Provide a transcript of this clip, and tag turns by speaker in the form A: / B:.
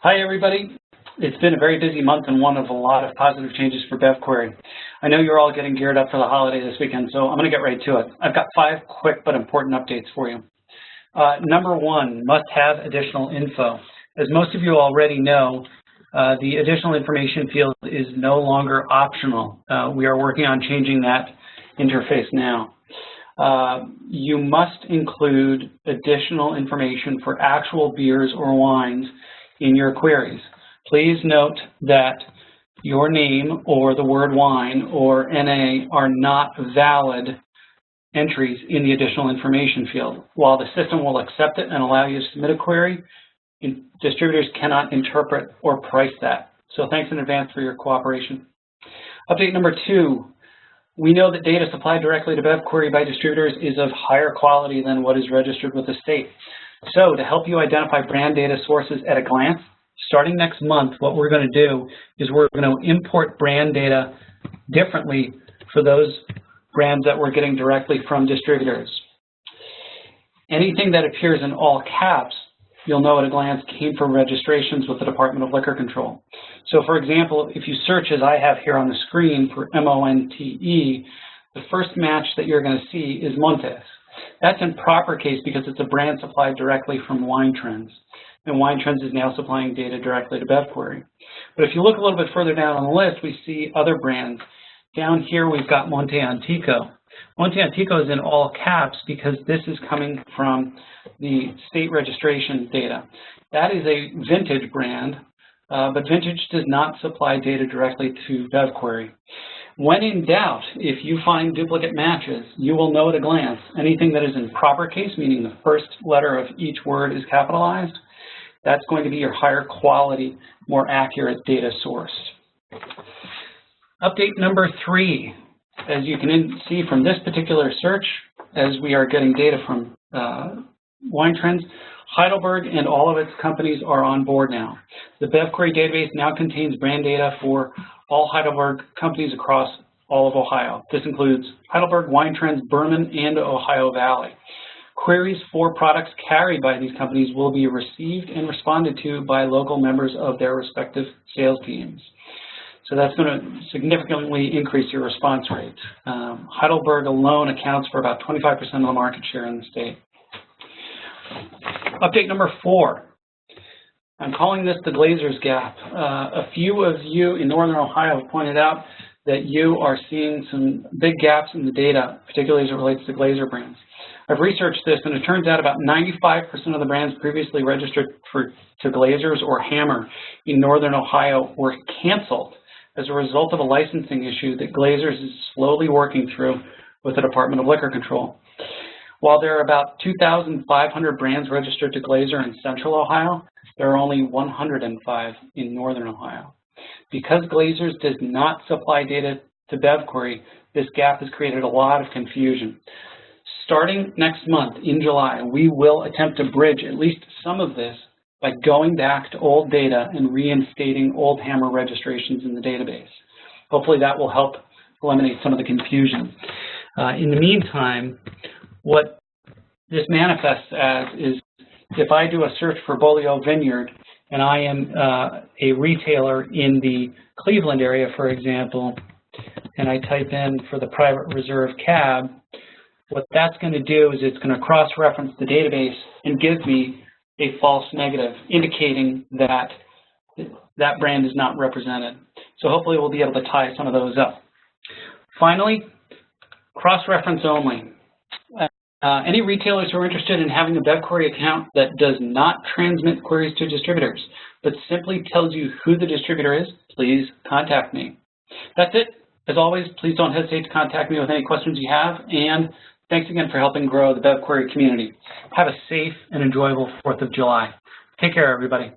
A: Hi, everybody. It's been a very busy month and one of a lot of positive changes for BevQuery. I know you're all getting geared up for the holiday this weekend, so I'm going to get right to it. I've got 5 quick but important updates for you. Number 1, must-have additional info. As most of you already know, the additional information field is no longer optional. We are working on changing that interface now. You must include additional information for actual beers or wines in your queries. Please note that your name or the word wine or NA are not valid entries in the additional information field. While the system will accept it and allow you to submit a query, distributors cannot interpret or price that. So thanks in advance for your cooperation. Update number 2. We know that data supplied directly to BevQuery by distributors is of higher quality than what is registered with the state. So to help you identify brand data sources at a glance, starting next month, what we're going to do is we're going to import brand data differently for those brands that we're getting directly from distributors. Anything that appears in all caps, you'll know at a glance came from registrations with the Department of Liquor Control. So for example, if you search as I have here on the screen for MONTE, the first match that you're going to see is Montes. That's in proper case because it's a brand supplied directly from Wine Trends. And Wine Trends is now supplying data directly to BevQuery. But if you look a little bit further down on the list, we see other brands. Down here we've got Monte Antico. Monte Antico is in all caps because this is coming from the state registration data. That is a vintage brand, but vintage does not supply data directly to BevQuery. When in doubt, if you find duplicate matches, you will know at a glance anything that is in proper case, meaning the first letter of each word is capitalized, that's going to be your higher quality, more accurate data source. Update number 3. As you can see from this particular search, as we are getting data from Wine Trends, Heidelberg and all of its companies are on board now. The BevQuery database now contains brand data for all Heidelberg companies across all of Ohio. This includes Heidelberg, Wine Trends, Berman, and Ohio Valley. Queries for products carried by these companies will be received and responded to by local members of their respective sales teams. So that's going to significantly increase your response rate. Heidelberg alone accounts for about 25% of the market share in the state. Update number 4. I'm calling this the Glazers gap. A few of you in Northern Ohio have pointed out that you are seeing some big gaps in the data, particularly as it relates to Glazer brands. I've researched this, and it turns out about 95% of the brands previously registered to Glazers or Hammer in Northern Ohio were canceled as a result of a licensing issue that Glazers is slowly working through with the Department of Liquor Control. While there are about 2,500 brands registered to Glazer in Central Ohio, there are only 105 in Northern Ohio. Because Glazers does not supply data to BevQuery, this gap has created a lot of confusion. Starting next month, in July, we will attempt to bridge at least some of this by going back to old data and reinstating old Hammer registrations in the database. Hopefully that will help eliminate some of the confusion. In the meantime, what this manifests as is if I do a search for Beaulieu Vineyard and I am a retailer in the Cleveland area, for example, and I type in for the private reserve cab, what that's going to do is it's going to cross-reference the database and give me a false negative, indicating that that brand is not represented. So hopefully we'll be able to tie some of those up. Finally, cross-reference only. Any retailers who are interested in having a BevQuery account that does not transmit queries to distributors, but simply tells you who the distributor is, please contact me. That's it. As always, please don't hesitate to contact me with any questions you have, and thanks again for helping grow the BevQuery community. Have a safe and enjoyable 4th of July. Take care, everybody.